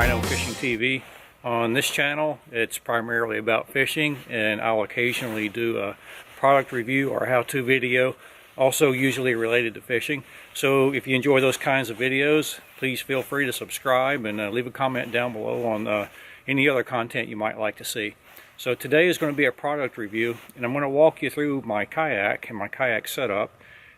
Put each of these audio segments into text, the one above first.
Rhino Fishing TV. On this channel, it's primarily about fishing, and I'll occasionally do a product review or how-to video, also usually related to fishing. So if you enjoy those kinds of videos, please feel free to subscribe and leave a comment down below on any other content you might like to see. So today is going to be a product review, and I'm going to walk you through my kayak and my kayak setup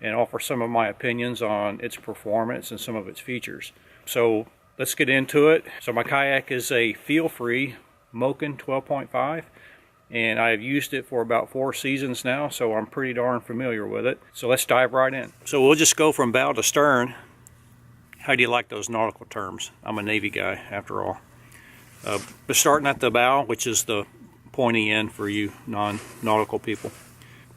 and offer some of my opinions on its performance and some of its features. So let's get into it. So my kayak is a FeelFree Moken 12.5, and I've used it for about 4 seasons now, so I'm pretty darn familiar with it. So let's dive right in. So we'll just go from bow to stern. How do you like those nautical terms? I'm a Navy guy after all. But starting at the bow, which is the pointy end for you non-nautical people.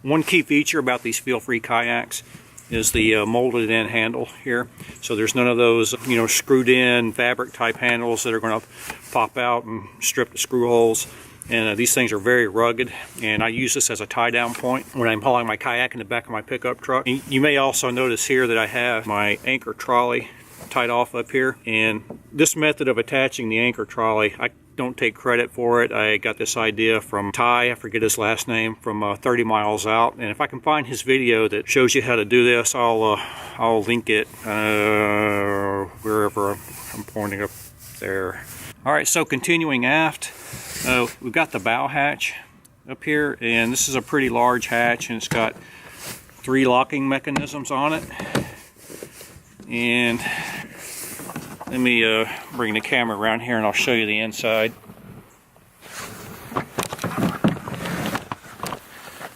One key feature about these FeelFree kayaks is the molded in handle here. So there's none of those, screwed in fabric type handles that are going to pop out and strip the screw holes. And these things are very rugged, and I use this as a tie down point when I'm hauling my kayak in the back of my pickup truck. You may also notice here that I have my anchor trolley tied off up here, and this method of attaching the anchor trolley, I don't take credit for it. I got this idea from Ty, I forget his last name, from 30 Miles Out, and if I can find his video that shows you how to do this, I'll link it wherever I'm pointing up there. Alright, so continuing aft, we've got the bow hatch up here, and this is a pretty large hatch, and it's got 3 locking mechanisms on it. And let me bring the camera around here and I'll show you the inside.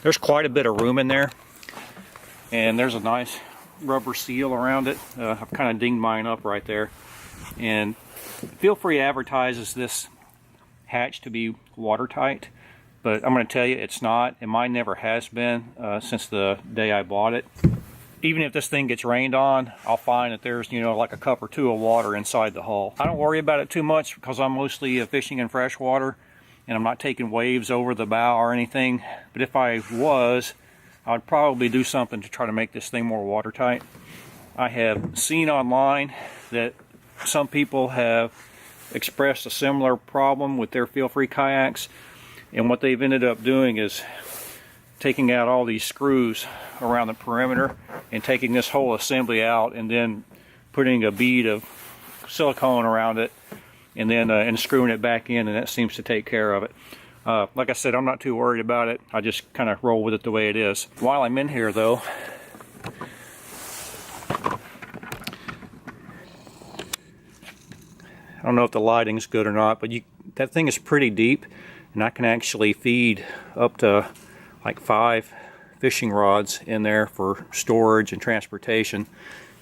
There's quite a bit of room in there, and there's a nice rubber seal around it. I've kind of dinged mine up right there. And FeelFree advertises this hatch to be watertight, but I'm going to tell you it's not, and mine never has been since the day I bought it. Even if this thing gets rained on, I'll find that there's, like a cup or 2 of water inside the hull. I don't worry about it too much because I'm mostly fishing in freshwater, and I'm not taking waves over the bow or anything. But if I was, I'd probably do something to try to make this thing more watertight. I have seen online that some people have expressed a similar problem with their FeelFree kayaks, and what they've ended up doing is taking out all these screws around the perimeter and taking this whole assembly out, and then putting a bead of silicone around it, and then and screwing it back in, and that seems to take care of it. Like I said, I'm not too worried about it. I just kind of roll with it the way it is. While I'm in here though, I don't know if the lighting's good or not, but that thing is pretty deep, and I can actually feed up to like 5 fishing rods in there for storage and transportation,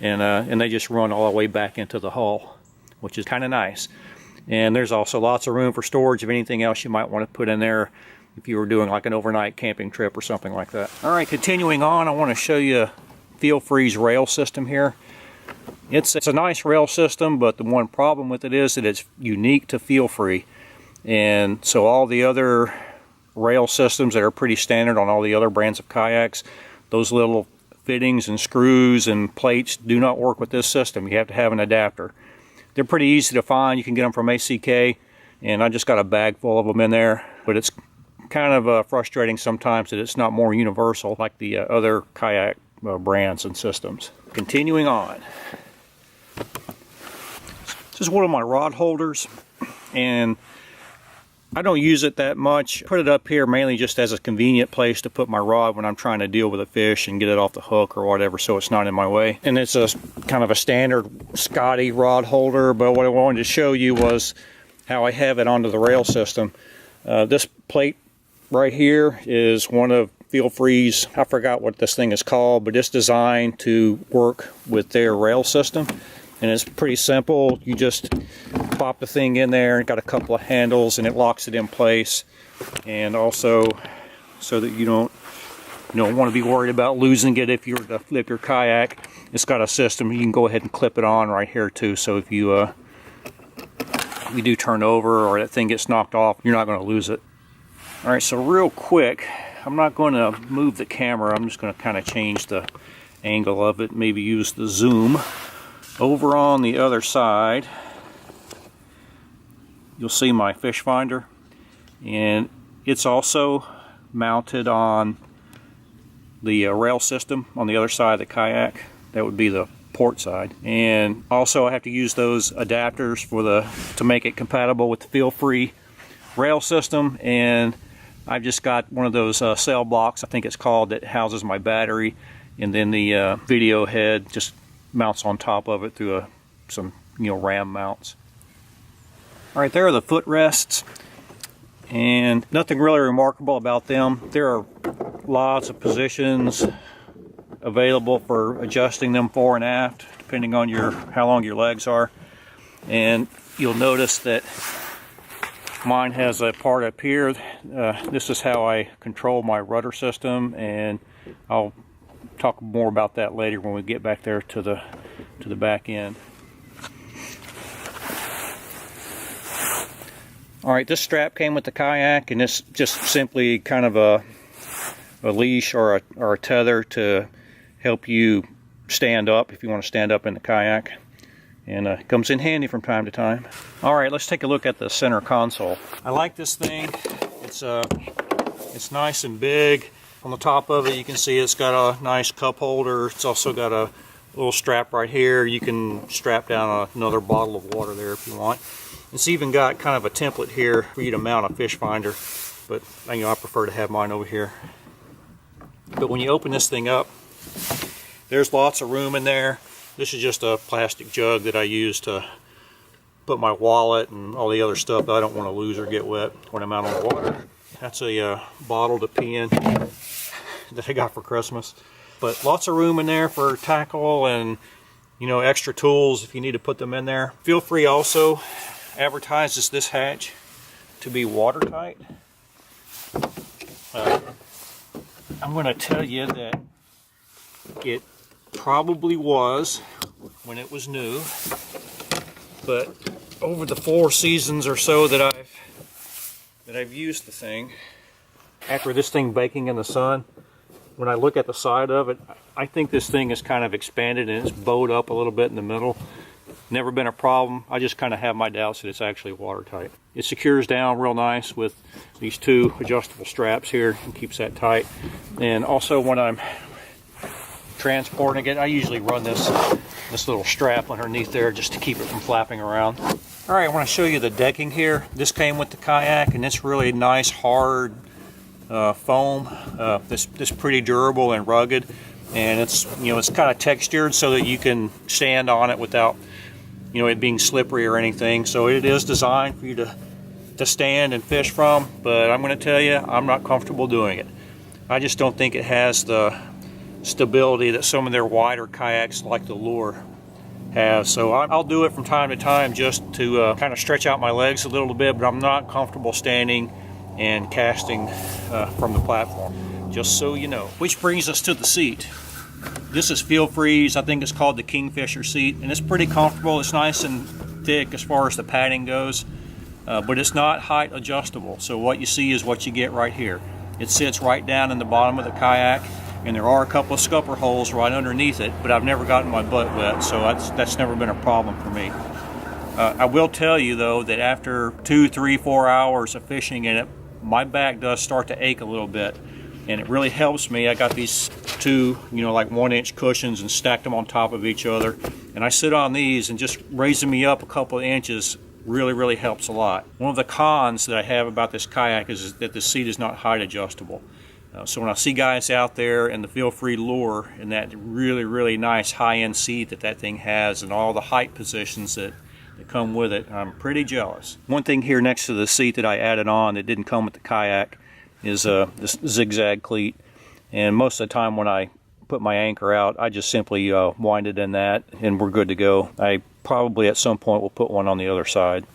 and they just run all the way back into the hull, which is kind of nice. And there's also lots of room for storage of anything else you might want to put in there if you were doing like an overnight camping trip or something like that. Alright, continuing on, I want to show you FeelFree's rail system here. It's a nice rail system, but the one problem with it is that it's unique to FeelFree, and so all the other rail systems that are pretty standard on all the other brands of kayaks, those little fittings and screws and plates do not work with this system. You have to have an adapter. They're pretty easy to find. You can get them from ACK, and I just got a bag full of them in there, but it's kind of frustrating sometimes that it's not more universal like the other kayak brands and systems. Continuing on, this is one of my rod holders, and I don't use it that much. I put it up here mainly just as a convenient place to put my rod when I'm trying to deal with a fish and get it off the hook or whatever, so it's not in my way. And it's a kind of a standard Scotty rod holder, but what I wanted to show you was how I have it onto the rail system. This plate right here is one of FeelFree's, I forgot what this thing is called, but it's designed to work with their rail system. And it's pretty simple. You just pop the thing in there, and got a couple of handles, and it locks it in place. And also, so that you don't want to be worried about losing it if you were to flip your kayak, it's got a system you can go ahead and clip it on right here too. So if you do turn over or that thing gets knocked off, you're not going to lose it. All right, so real quick, I'm not going to move the camera. I'm just going to kind of change the angle of it, maybe use the zoom. Over on the other side, you'll see my fish finder, and it's also mounted on the rail system on the other side of the kayak. That would be the port side. And also I have to use those adapters to make it compatible with the FeelFree rail system, and I've just got one of those cell blocks, I think it's called, that houses my battery, and then the video head just mounts on top of it through some ram mounts. Alright, there are the footrests, and nothing really remarkable about them. There are lots of positions available for adjusting them fore and aft, depending on how long your legs are. And you'll notice that mine has a part up here. This is how I control my rudder system, and I'll talk more about that later when we get back there to the back end. Alright, this strap came with the kayak, and it's just simply kind of a leash or a tether to help you stand up if you want to stand up in the kayak, and it comes in handy from time to time. Alright, let's take a look at the center console. I like this thing. It's nice and big. On the top of it you can see it's got a nice cup holder. It's also got a little strap right here. You can strap down another bottle of water there if you want. It's even got kind of a template here for you to mount a fish finder, but I prefer to have mine over here. But when you open this thing up, there's lots of room in there. This is just a plastic jug that I use to put my wallet and all the other stuff that I don't want to lose or get wet when I'm out on the water. That's a bottle to pee in that I got for Christmas. But lots of room in there for tackle and extra tools if you need to put them in there. FeelFree also advertises this hatch to be watertight. I'm going to tell you that it probably was when it was new, but over the 4 seasons or so that I've used the thing, after this thing baking in the sun, when I look at the side of it, I think this thing is kind of expanded and it's bowed up a little bit in the middle. Never been a problem. I just kind of have my doubts that it's actually watertight. It secures down real nice with these 2 adjustable straps here and keeps that tight. And also when I'm transporting it, I usually run this little strap underneath there just to keep it from flapping around. Alright, I want to show you the decking here. This came with the kayak, and it's really nice hard foam. This pretty durable and rugged, and it's kind of textured so that you can stand on it without it being slippery or anything. So it is designed for you to stand and fish from, but I'm going to tell you, I'm not comfortable doing it. I just don't think it has the stability that some of their wider kayaks like the Lure have. So I'll do it from time to time just to kind of stretch out my legs a little bit, but I'm not comfortable standing and casting from the platform, just so you know. Which brings us to the seat. This is FeelFree's, I think it's called the Kingfisher seat, and it's pretty comfortable. It's nice and thick as far as the padding goes, but it's not height adjustable. So what you see is what you get right here. It sits right down in the bottom of the kayak, and there are a couple of scupper holes right underneath it, but I've never gotten my butt wet, so that's never been a problem for me. I will tell you though that after 2, 3, 4 hours of fishing in it, my back does start to ache a little bit, and it really helps me. I got these 2 like 1-inch cushions and stacked them on top of each other, and I sit on these, and just raising me up a couple of inches really helps a lot. One of the cons that I have about this kayak is that the seat is not height adjustable. So when I see guys out there in the FeelFree Lure and that really nice high-end seat that thing has and all the height positions that come with it, I'm pretty jealous. One thing here next to the seat that I added on that didn't come with the kayak is this zigzag cleat, and most of the time when I put my anchor out, I just simply wind it in that and we're good to go. I probably at some point will put one on the other side.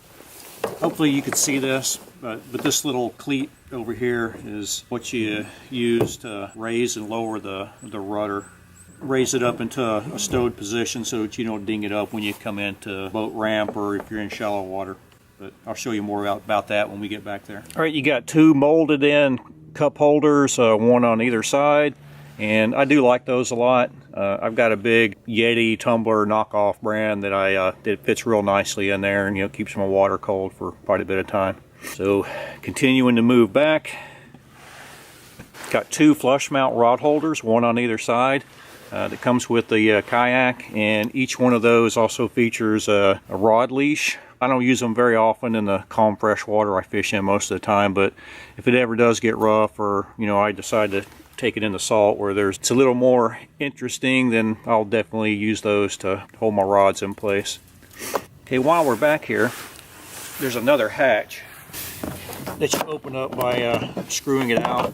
Hopefully you can see this, but this little cleat over here is what you use to raise and lower the rudder. Raise it up into a stowed position so that you don't ding it up when you come into a boat ramp or if you're in shallow water. But I'll show you more about that when we get back there. All right, you got 2 molded in cup holders, one on either side, and I do like those a lot. I've got a big Yeti tumbler knockoff brand that that fits real nicely in there, and keeps my water cold for quite a bit of time. So continuing to move back, got 2 flush mount rod holders, one on either side. That comes with the kayak, and each one of those also features a rod leash. I don't use them very often in the calm fresh water I fish in most of the time, but if it ever does get rough, or I decide to take it into salt where it's a little more interesting, then I'll definitely use those to hold my rods in place. Okay, while we're back here, there's another hatch that you open up by screwing it out,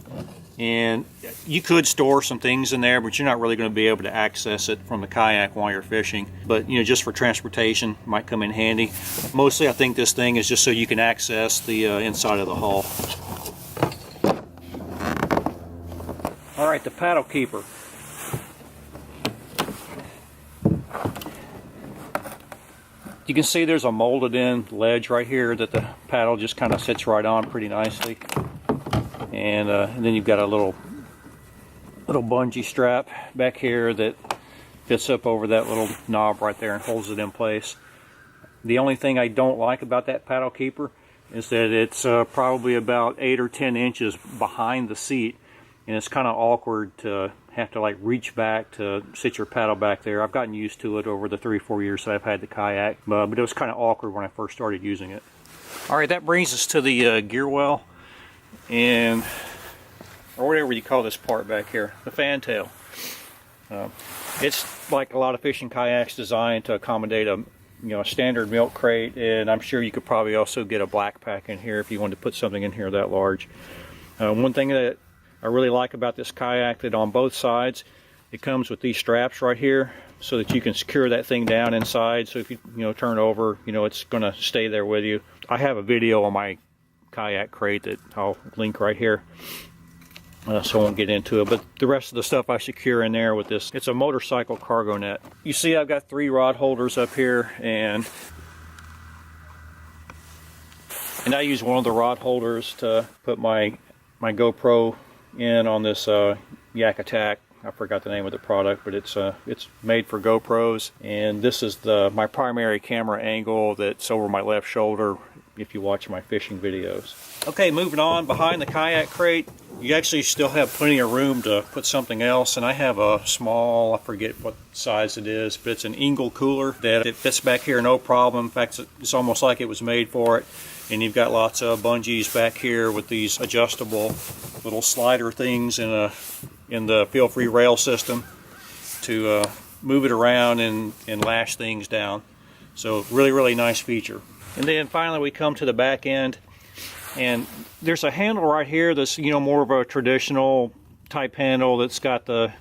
and you could store some things in there, but you're not really going to be able to access it from the kayak while you're fishing. But just for transportation, it might come in handy. Mostly I think this thing is just so you can access the inside of the hull. Alright, the paddle keeper. You can see there's a molded in ledge right here that the paddle just kind of sits right on pretty nicely. And then you've got a little bungee strap back here that fits up over that little knob right there and holds it in place. The only thing I don't like about that paddle keeper is that it's probably about 8 or 10 inches behind the seat, and it's kind of awkward to have to like reach back to sit your paddle back there. I've gotten used to it over the 3 or 4 years that I've had the kayak, but it was kind of awkward when I first started using it. Alright, that brings us to the gear well, and or whatever you call this part back here, the fantail. It's like a lot of fishing kayaks, designed to accommodate a standard milk crate, and I'm sure you could probably also get a black pack in here if you wanted to put something in here that large. One thing that I really like about this kayak, that on both sides it comes with these straps right here so that you can secure that thing down inside, so if you turn over, it's going to stay there with you. I have a video on my kayak crate that I'll link right here, so I won't get into it, but the rest of the stuff I secure in there with this. It's a motorcycle cargo net. You see I've got 3 rod holders up here, and I use one of the rod holders to put my GoPro in on this Yak Attack. I forgot the name of the product, but it's made for GoPros, and this is my primary camera angle that's over my left shoulder if you watch my fishing videos. Okay, moving on, behind the kayak crate, you actually still have plenty of room to put something else, and I have a small, I forget what size it is, but it's an Engel cooler that it fits back here no problem. In fact, it's almost like it was made for it. And you've got lots of bungees back here with these adjustable little slider things in the FeelFree rail system to move it around and lash things down. So really, really nice feature. And then finally we come to the back end, and there's a handle right here that's more of a traditional type handle that's got the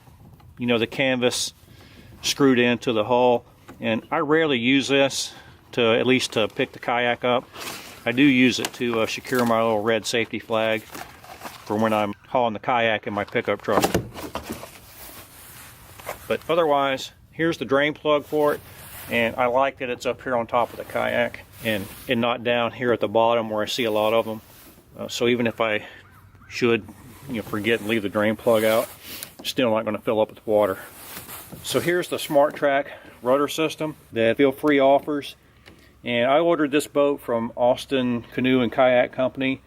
the canvas screwed into the hull. And I rarely use this at least to pick the kayak up. I do use it to secure my little red safety flag for when I'm hauling the kayak in my pickup truck. But otherwise, here's the drain plug for it, and I like that it's up here on top of the kayak and not down here at the bottom where I see a lot of them. So even if I should forget and leave the drain plug out, it's still not going to fill up with water. So here's the Smart Track rudder system that FeelFree offers. And I ordered this boat from Austin Canoe and Kayak Company,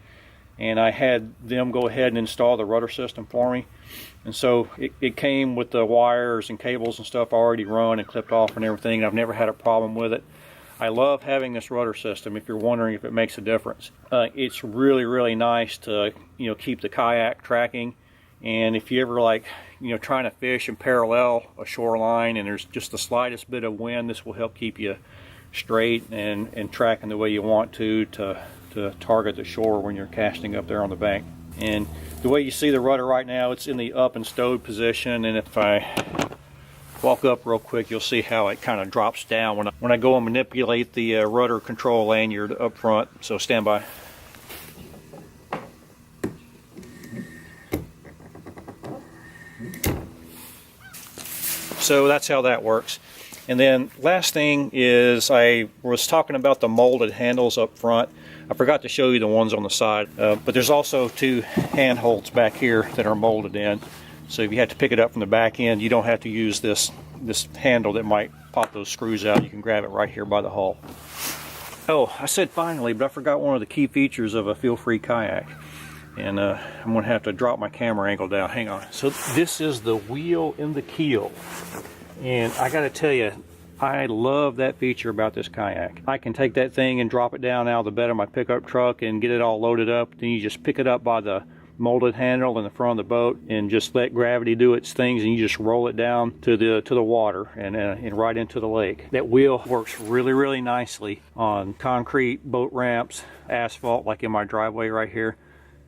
and I had them go ahead and install the rudder system for me. And so it came with the wires and cables and stuff already run and clipped off and everything, and I've never had a problem with it. I love having this rudder system, if you're wondering if it makes a difference. It's really, really nice to keep the kayak tracking, and if you ever trying to fish and parallel a shoreline and there's just the slightest bit of wind, this will help keep you straight and tracking the way you want to target the shore when you're casting up there on the bank. And the way you see the rudder right now, it's in the up and stowed position, and if I walk up real quick, you'll see how it kind of drops down when I go and manipulate the rudder control lanyard up front. So stand by. So that's how that works. And then last thing is, I was talking about the molded handles up front. I forgot to show you the ones on the side, but there's also 2 handholds back here that are molded in. So if you have to pick it up from the back end, you don't have to use this handle that might pop those screws out. You can grab it right here by the hull. Oh, I said finally, but I forgot one of the key features of a FeelFree kayak. And I'm going to have to drop my camera angle down. Hang on. So this is the wheel in the keel. And I got to tell you, I love that feature about this kayak. I can take that thing and drop it down out of the bed of my pickup truck and get it all loaded up. Then you just pick it up by the molded handle in the front of the boat and just let gravity do its things, and you just roll it down to the water and right into the lake. That wheel works really nicely on concrete, boat ramps, asphalt like in my driveway right here,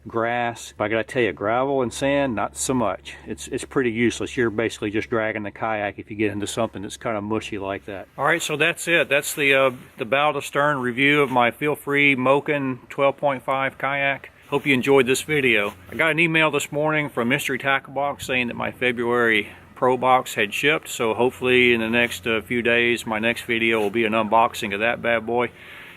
grass. But I gotta tell you, gravel and sand, not so much. It's pretty useless. You're basically just dragging the kayak if you get into something that's kind of mushy like that. All right, so that's it. That's the bow to stern review of my FeelFree Moken 12.5 kayak. Hope you enjoyed this video. I got an email this morning from Mystery Tackle Box saying that my February Pro box had shipped, so hopefully in the next few days my next video will be an unboxing of that bad boy,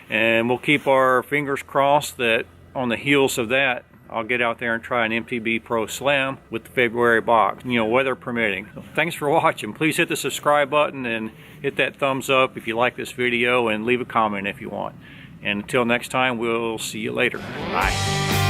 and we'll keep our fingers crossed that on the heels of that I'll get out there and try an MTB Pro Slam with the February box, you know, weather permitting. So thanks for watching. Please hit the subscribe button and hit that thumbs up if you like this video, and leave a comment if you want. And until next time, we'll see you later. Bye.